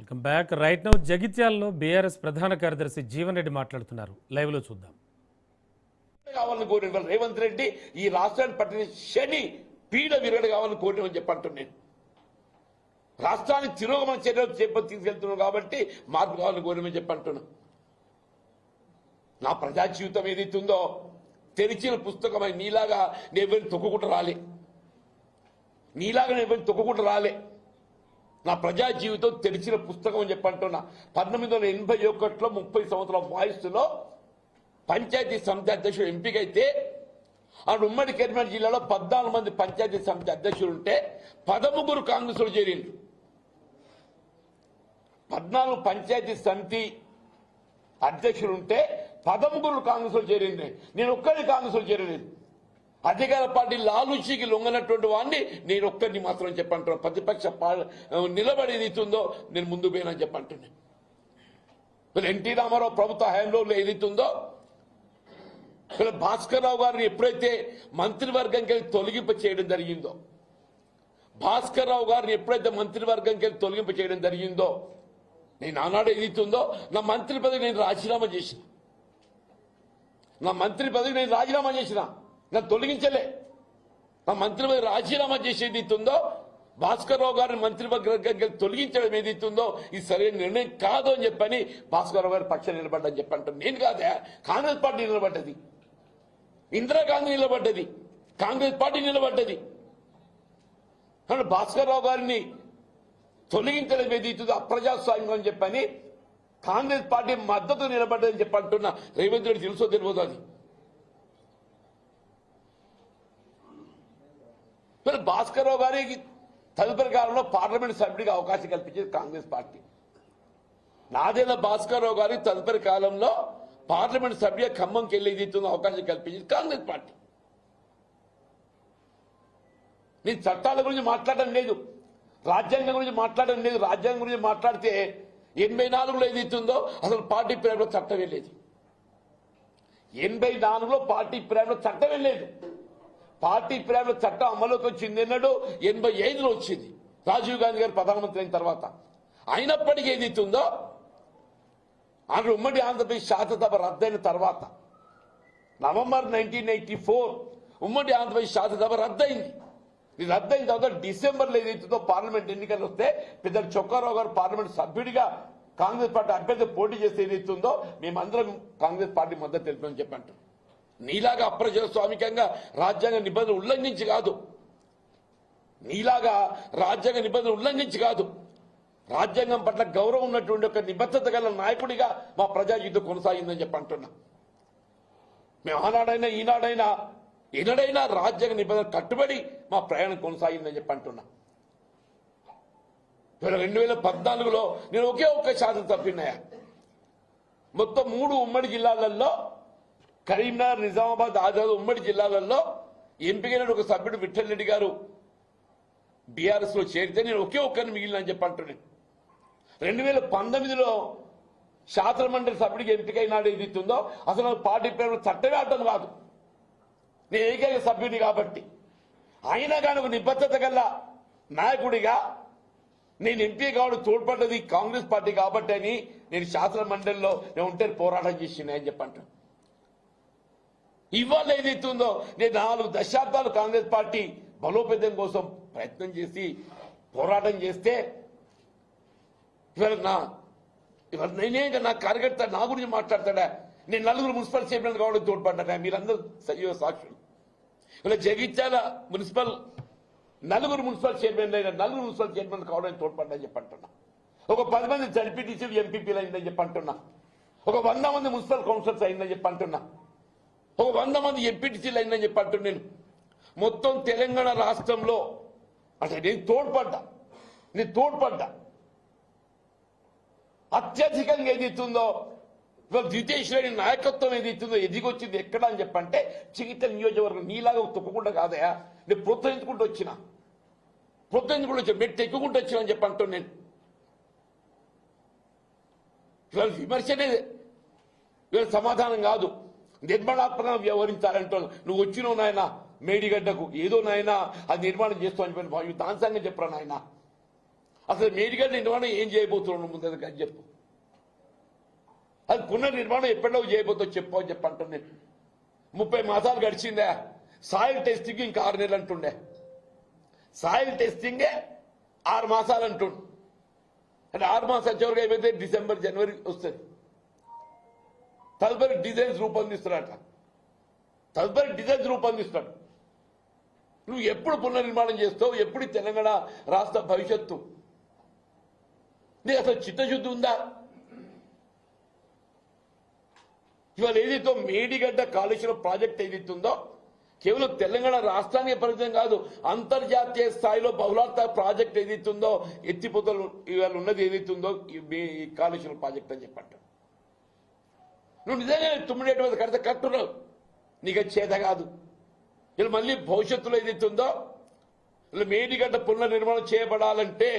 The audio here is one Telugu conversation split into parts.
Welcome back. రైట్ నౌ జగిత్యాలలో బీఆర్ఎస్ ప్రధాన కార్యదర్శి జీవన్ రెడ్డి మాట్లాడుతున్నారు. లైవ్ లో చూద్దాం. కావాలని కోరిన రేవంత్ రెడ్డి ఈ రాష్ట్రాన్ని పట్టిన శని పీడ విరగడ కావాలని కోరినని చెప్పంటున్నాను. రాష్ట్రాన్ని తిరోగమన చర్యలు తీసుకెళ్తున్నాను కాబట్టి మార్పు కావాలని కోరినని చెప్పంటున్నాను. నా ప్రజా జీవితం ఏదైతుందో తెరిచిన పుస్తకమై నీలాగా నేను తొక్కుకుంటూ రాలే, నీలాగా నేను తొక్కుకుంటూ రాలే. నా ప్రజా జీవితం తెరిచిన పుస్తకం అని చెప్పంటున్నా. 1981లో 30 సంవత్సరాల వయస్సులో పంచాయతీ సమితి అధ్యక్షుడు ఎంపికైతే ఆ ఉమ్మడి కరీంనగర్ జిల్లాలో 14 మంది పంచాయతీ సమితి అధ్యక్షులు ఉంటే 13 కాంగ్రెస్లో చేరిండ్రు. 14 పంచాయతీ సమితి అధ్యక్షులు ఉంటే 13 కాంగ్రెస్లో చేరింది. నేను ఒక్కరిని కాంగ్రెస్లో చేరలేదు. అధికార పార్టీ లాలూచీకి లొంగనటువంటి వాడిని నేను ఒక్కరిని మాత్రం చెప్పంటున్నాను. ప్రతిపక్ష నిలబడి ఏదైతుందో నేను ముందు పోయినని చెప్పంటున్నాను. ఎన్టీ రామారావు ప్రభుత్వ హయాంలో ఏదైతుందో భాస్కర్ రావు గారిని ఎప్పుడైతే మంత్రివర్గంకి తొలగింప చేయడం జరిగిందో, భాస్కర్ రావు గారిని ఎప్పుడైతే మంత్రివర్గంకి తొలగింప చేయడం జరిగిందో, నేను ఆనాడు ఏదైతుందో నా మంత్రి పదవి నేను రాజీనామా చేసిన, నా మంత్రి పదవి నేను రాజీనామా చేసిన, నన్ను తొలగించలే. నా మంత్రి పదవి రాజీనామా చేసేది ఉందో భాస్కర్ రావు గారిని మంత్రివర్గంకి తొలగించడం ఏదైతుందో ఇది సరైన నిర్ణయం కాదు అని చెప్పని భాస్కర్ రావు గారి పక్షాన్ని నిలబడ్డని చెప్పంటాను. నేను కాదా, కాంగ్రెస్ పార్టీ నిలబడ్డది, ఇందిరాగాంధీ నిలబడ్డది, కాంగ్రెస్ పార్టీ నిలబడ్డది. కానీ భాస్కర్ రావు గారిని తొలగించడం ఏదైతుందో అప్రజాస్వామ్యం అని చెప్పని కాంగ్రెస్ పార్టీ మద్దతు నిలబడ్డదని చెప్పంటున్నా. రేవంత్ రెడ్డి తెలుసో తెలియదు అది. భాస్కర్ రావు గారికి తదుపరి కాలంలో పార్లమెంట్ సభ్యుడిగా అవకాశం కల్పించేది కాంగ్రెస్ పార్టీ. నాదేళ్ల భాస్కర్ రావు గారికి తదుపరి కాలంలో పార్లమెంట్ సభ్యుడిగా ఖమ్మంకి వెళ్ళి అవకాశం కల్పించేది కాంగ్రెస్ పార్టీ. నేను చట్టాల గురించి మాట్లాడడం లేదు, రాజ్యాంగం గురించి మాట్లాడడం లేదు. రాజ్యాంగం గురించి మాట్లాడితే 84లో ఏదైతుందో అసలు పార్టీ ప్రేమలో చట్టమే లేదు. 84లో పార్టీ ప్రేమలో చట్టమే లేదు. పార్టీ ప్రేమలో చట్టం అమలుకి వచ్చింది ఎన్నడూ 85లో వచ్చింది, రాజీవ్ గాంధీ గారు ప్రధానమంత్రి అయిన తర్వాత. అయినప్పటికీ ఏదైతుందో ఆంధ్ర ఉమ్మడి ఆంధ్రప్రదేశ్ శాసనసభ రద్దయిన తర్వాత నవంబర్ 1984 ఉమ్మడి ఆంధ్రప్రదేశ్ శాసనసభ రద్దయింది. ఇది రద్దయిన తర్వాత డిసెంబర్లో ఏదైతుందో పార్లమెంట్ ఎన్నికలు వస్తే పెద్ద చొక్కారావు గారు పార్లమెంట్ సభ్యుడిగా కాంగ్రెస్ పార్టీ అభ్యర్థి పోటీ చేస్తే ఏదైతుందో మేమందరం కాంగ్రెస్ పార్టీ మద్దతు తెలిపని చెప్పంటాం. నీలాగా అప్రజాస్వామికంగా రాజ్యాంగ నిబంధనలు ఉల్లంఘించి కాదు, నీలాగా రాజ్యాంగ నిబంధనలు ఉల్లంఘించి కాదు, రాజ్యాంగం పట్ల గౌరవం ఉన్నటువంటి ఒక నిబద్ధత గల నాయకుడిగా మా ప్రజా జీవితం కొనసాగిందని చెప్పంటున్నా. మేము ఆనాడైనా ఈనాడైనా ఎన్నడైనా రాజ్యాంగ నిబంధనలు కట్టుబడి మా ప్రయాణం కొనసాగిందని చెప్పంటున్నా. 2014లో నేను ఒకే ఒక్క శాసనసభ్యున్నాయా. మొత్తం 3 ఉమ్మడి జిల్లాలలో కరీంనగర్, నిజామాబాద్, ఆజాద్ ఉమ్మడి జిల్లాలలో ఎంపికైన ఒక సభ్యుడు విఠల్ రెడ్డి గారు బీఆర్ఎస్ లో చేరితే నేను ఒకే ఒక్కరిని మిగిలినని చెప్పంటున్నాను. 2019లో శాసన మండలి సభ్యుడికి ఎంపికైనాడు ఏదైతుందో అసలు పార్టీ పేరు చట్టమే అర్థం కాదు. నేను ఏకైక సభ్యుడి కాబట్టి అయినా కానీ ఒక నిబద్ధత గల నాయకుడిగా నేను ఎంపీ కావడం తోడ్పడ్డది కాంగ్రెస్ పార్టీ కాబట్టి అని నేను శాసన మండలిలో నేను ఉంటే పోరాటం చేసిన అని చెప్పంటాను. ఇవాళ ఏదైతుందో నేను 4 దశాబ్దాలు కాంగ్రెస్ పార్టీ బలోపేతం కోసం ప్రయత్నం చేసి పోరాటం చేస్తే ఇవాళ నేనే నా కార్యకర్త నా గురించి మాట్లాడతాడా. నేను 4 మున్సిపల్ చైర్మన్ కావడం తోడ్పడ్డా. మీరందరూ సజీవ సాక్షులు. ఇలా జగిత్యాల మున్సిపల్ 4 మున్సిపల్ చైర్మన్ అయినా 4 మున్సిపల్ చైర్మన్ కావడానికి తోడ్పడ్డా చెప్పంటున్నా. ఒక 10 మంది జడ్పీటీసీలు ఎంపీపీలు అయిందని చెప్పంటున్నా. ఒక 100 మంది మున్సిపల్ కౌన్సిలర్స్ అయిందని చెప్పంటున్నా. ఒక 100 మంది ఎంపీటీసీలు అయిందని చెప్పంటున్నా. నేను మొత్తం తెలంగాణ రాష్ట్రంలో అంటే నేను తోడ్పడ్డా అత్యధికంగా ఏదైతుందో ఇవాళ ద్వితీయ శ్రేణి నాయకత్వం ఏదైతుందో ఎదిగొచ్చింది ఎక్కడ అని చెప్పంటే చిగిత్త నియోజకవర్గం. నీలాగా తొక్కకుండా కాదయా, నేను ప్రోత్సహించుకుంటూ వచ్చిన మెట్టు ఎక్కుకుంటూ వచ్చిన అని చెప్పంటాను. నేను ఇవాళ విమర్శనే ఇవాళ సమాధానం కాదు, నిర్మాణాత్మకంగా వ్యవహరించాలంటాను. నువ్వు వచ్చినావు నాయన మేడిగడ్డకు, ఏదో నాయన అది నిర్మాణం చేస్తావు అని చెప్పి దాని సంగతి చెప్పరా నాయన. అసలు మేడిగడ్డ నిర్మాణం ఏం చేయబోతున్నాడు ముందు అని చెప్పు. అది పునర్నిర్మాణం ఎప్పుడో చేయబోతుందో చెప్పు అని చెప్పంటాను నేను. 30 మాసాలు గడిచిందా? సాయిల్ టెస్టింగ్ ఇంకా 6 నెలలు అంటుండే. సాయిల్ టెస్టింగే 6 మాసాలు అంటుండు. అంటే 6 మాసాలు చివరికి అయిపోతే డిసెంబర్ జనవరి వస్తుంది. తదుపరి డిజైన్స్ రూపొందిస్తున్నాడట. తదుపరి డిజైన్స్ రూపొందిస్తాడు. నువ్వు ఎప్పుడు పునర్నిర్మాణం చేస్తావు? ఎప్పుడు తెలంగాణ రాష్ట్ర భవిష్యత్తు? నీకు అసలు చిత్తశుద్ధి ఉందా? ఇవాళ ఏదైతే మేడిగడ్డ కాళేశ్వరం ప్రాజెక్ట్ ఏదైతుందో కేవలం తెలంగాణ రాష్ట్రానికి పరిమితం కాదు, అంతర్జాతీయ స్థాయిలో బహుళార్థ ప్రాజెక్ట్ ఏదైతుందో ఎత్తిపోతలు ఇవాళ ఉన్నది ఏదైతుందో ఈ కాళేశ్వరం ప్రాజెక్ట్ అని చెప్పంటారు. నువ్వు నిజంగా 9 మీద కడితే కట్టున్నావు, నీకు చేత కాదు. ఇలా మళ్ళీ భవిష్యత్తులో ఏదైతుందో ఇలా మేడిగడ్డ పునర్నిర్మాణం చేయబడాలంటే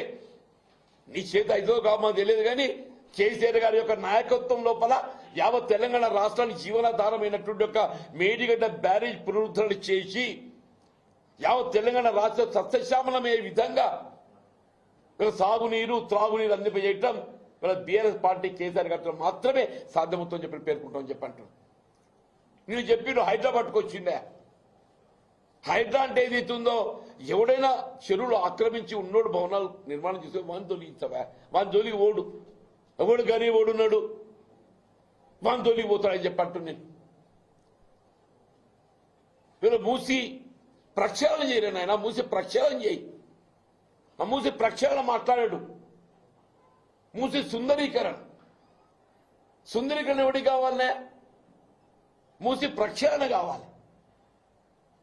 నీ చేత ఐదో కామో తెలియదు, కానీ కేసీఆర్ గారి యొక్క నాయకత్వం లోపల యావత్ తెలంగాణ రాష్ట్రానికి జీవనాధారమైనటువంటి యొక్క మేడిగడ్డ బ్యారేజ్ పునరుద్ధరణ చేసి యావత్ తెలంగాణ రాష్ట్ర సస్యశ్యామలమయ్యే విధంగా సాగునీరు త్రాగునీరు అందింపజేయటం బీఆర్ఎస్ పార్టీ కేసీఆర్ గారితో మాత్రమే సాధ్యమవుతుందని చెప్పి పేర్కొంటామని చెప్పంటారు. నేను చెప్పిన హైదరాబాద్కు వచ్చిందే. హైడ్రా అంటే ఏదైతుందో ఎవడైనా చెరువులు ఆక్రమించి ఉన్నోడు భవనాలు నిర్మాణం చేసే వాని తొలగించవా? వాని జోలికి ఓడు, ఎవడు గరీబ్ ఓడున్నాడు, వాని జోలికి పోతాడని చెప్పంటు నేను. వీళ్ళు మూసి ప్రక్షాళన చేయలేను. ఆయన మూసి ప్రక్షాళన చేయి. ఆ మూసి ప్రక్షాళన మాట్లాడాడు. మూసి సుందరీకరణ ఎవరికి కావాలనే? మూసి ప్రక్షాళన కావాలి.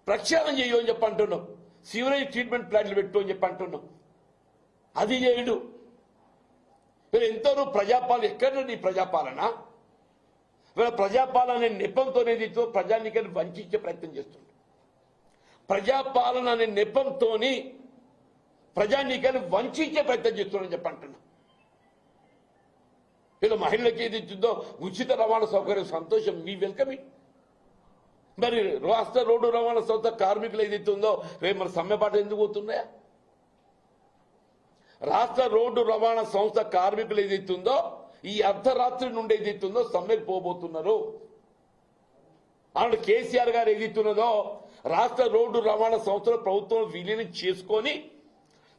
ప్రక్షాళన చేయు అని చెప్పంటున్నాం. సీవరేజ్ ట్రీట్మెంట్ ప్లాంట్లు పెట్టు అని చెప్పంటున్నాం. అది చేయడు. మీరు ఎంతో ప్రజాపాలన ఎక్కడ నీ ప్రజాపాలన? వీళ్ళ ప్రజాపాలన అనే నెపంతోనేది ప్రజానికాన్ని వంచే ప్రయత్నం చేస్తుంది. ప్రజాపాలన అనే నెపంతో ప్రజానీకాన్ని వంచే ప్రయత్నం చేస్తున్నారని చెప్పంటున్నా. వీళ్ళు మహిళలకు ఏది ఇచ్చిందో ఉచిత రవాణా సౌకర్యం సంతోషం, మీ వెల్కమ్. మరి రాష్ట్ర రోడ్డు రవాణా సంస్థ కార్మికులు ఏదైతే ఉందో రేపు మన సమ్మెపాట ఎందుకు పోతున్నాయా? రాష్ట్ర రోడ్డు రవాణా సంస్థ కార్మికులు ఏదైతే ఉందో ఈ అర్ధరాత్రి నుండి ఏదైతే ఉందో సమ్మెకు పోబోతున్నారు. అక్కడ కేసీఆర్ గారు ఏదైతున్నదో రాష్ట్ర రోడ్డు రవాణా సంస్థలో ప్రభుత్వం విలీనం చేసుకొని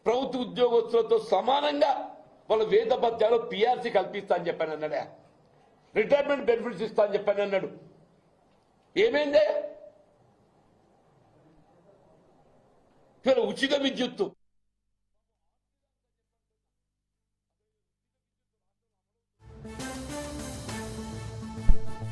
ప్రభుత్వ ఉద్యోగస్తులతో సమానంగా వాళ్ళ వేత భత్యాలు పీఆర్సీ కల్పిస్తా అని చెప్పాను అన్నాడే. రిటైర్మెంట్ బెనిఫిట్స్ ఇస్తా అని చెప్పాను అన్నాడు. ఏమైందే? ఉచిత విద్యుత్తు